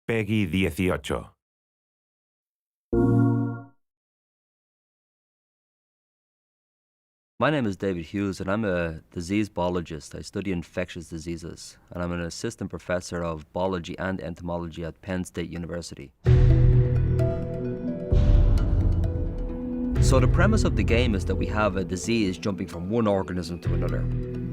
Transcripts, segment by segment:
Peggy 18. My name is David Hughes and I'm a disease biologist. I study infectious diseases and I'm an assistant professor of biology and entomology at Penn State University. So the premise of the game is that we have a disease jumping from one organism to another.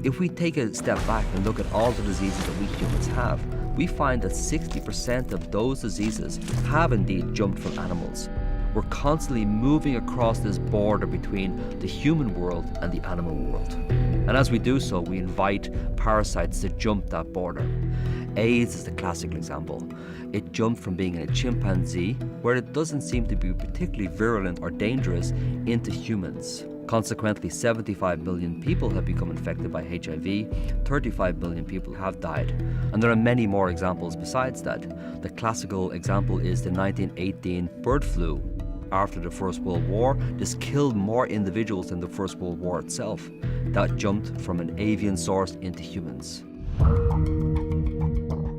If we take a step back and look at all the diseases that we humans have, we find that 60% of those diseases have indeed jumped from animals. We're constantly moving across this border between the human world and the animal world. And as we do so, we invite parasites to jump that border. AIDS is the classic example. It jumped from being in a chimpanzee, where it doesn't seem to be particularly virulent or dangerous, into humans. Consequently, 75 million people have become infected by HIV, 35 million people have died. And there are many more examples besides that. The classical example is the 1918 bird flu. After the First World War, this killed more individuals than the First World War itself. That jumped from an avian source into humans.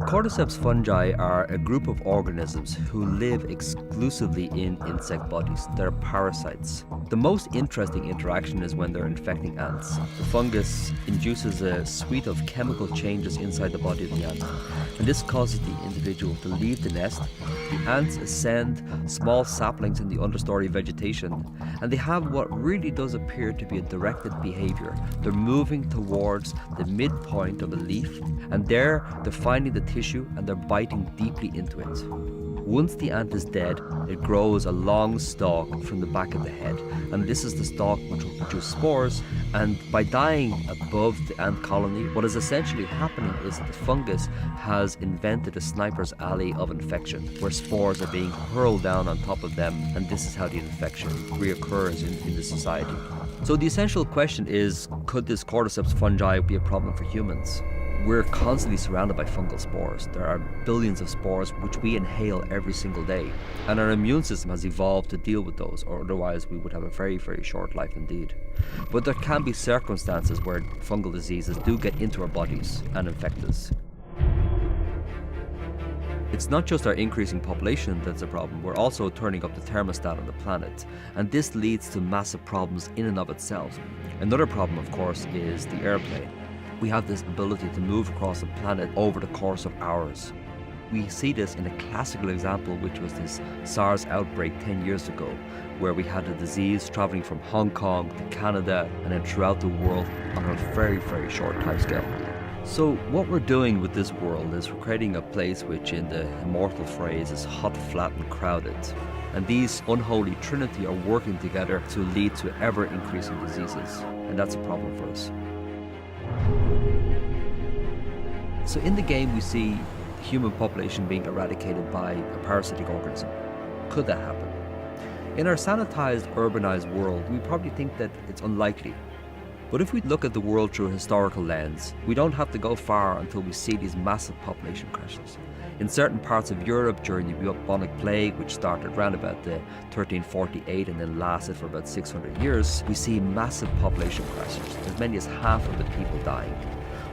Cordyceps fungi are a group of organisms who live exclusively in insect bodies. They're parasites. The most interesting interaction is when they're infecting ants. The fungus induces a suite of chemical changes inside the body of the ant, and this causes the individual to leave the nest. The ants ascend small saplings in the understory vegetation, and they have what really does appear to be a directed behavior. They're moving towards the midpoint of a leaf, and there they're finding the tissue and they're biting deeply into it. Once the ant is dead, it grows a long stalk from the back of the head, and this is the stalk which will produce spores. And by dying above the ant colony, what is essentially happening is that the fungus has invented a sniper's alley of infection, where spores are being hurled down on top of them, and this is how the infection reoccurs in the society. So the essential question is, could this cordyceps fungi be a problem for humans? We're constantly surrounded by fungal spores. There are billions of spores which we inhale every single day. And our immune system has evolved to deal with those, or otherwise we would have a very, very short life indeed. But there can be circumstances where fungal diseases do get into our bodies and infect us. It's not just our increasing population that's a problem, we're also turning up the thermostat on the planet. And this leads to massive problems in and of itself. Another problem, of course, is the airplane. We have this ability to move across the planet over the course of hours. We see this in a classical example, which was this SARS outbreak 10 years ago, where we had a disease traveling from Hong Kong to Canada and then throughout the world on a very, very short timescale. So what we're doing with this world is we're creating a place which, in the immortal phrase, is hot, flat and crowded. And these unholy trinity are working together to lead to ever-increasing diseases. And that's a problem for us. So in the game we see the human population being eradicated by a parasitic organism. Could that happen? In our sanitized, urbanized world, we probably think that it's unlikely. But if we look at the world through a historical lens, we don't have to go far until we see these massive population crashes. In certain parts of Europe during the bubonic plague, which started around about the 1348 and then lasted for about 600 years, we see massive population crashes, as many as half of the people dying.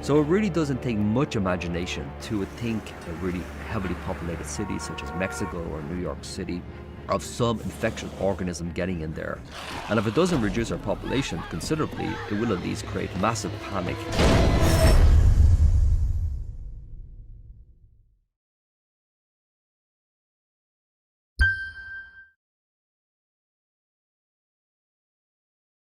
So it really doesn't take much imagination to think a really heavily populated city such as Mexico or New York City of some infectious organism getting in there. And if it doesn't reduce our population considerably, it will at least create massive panic.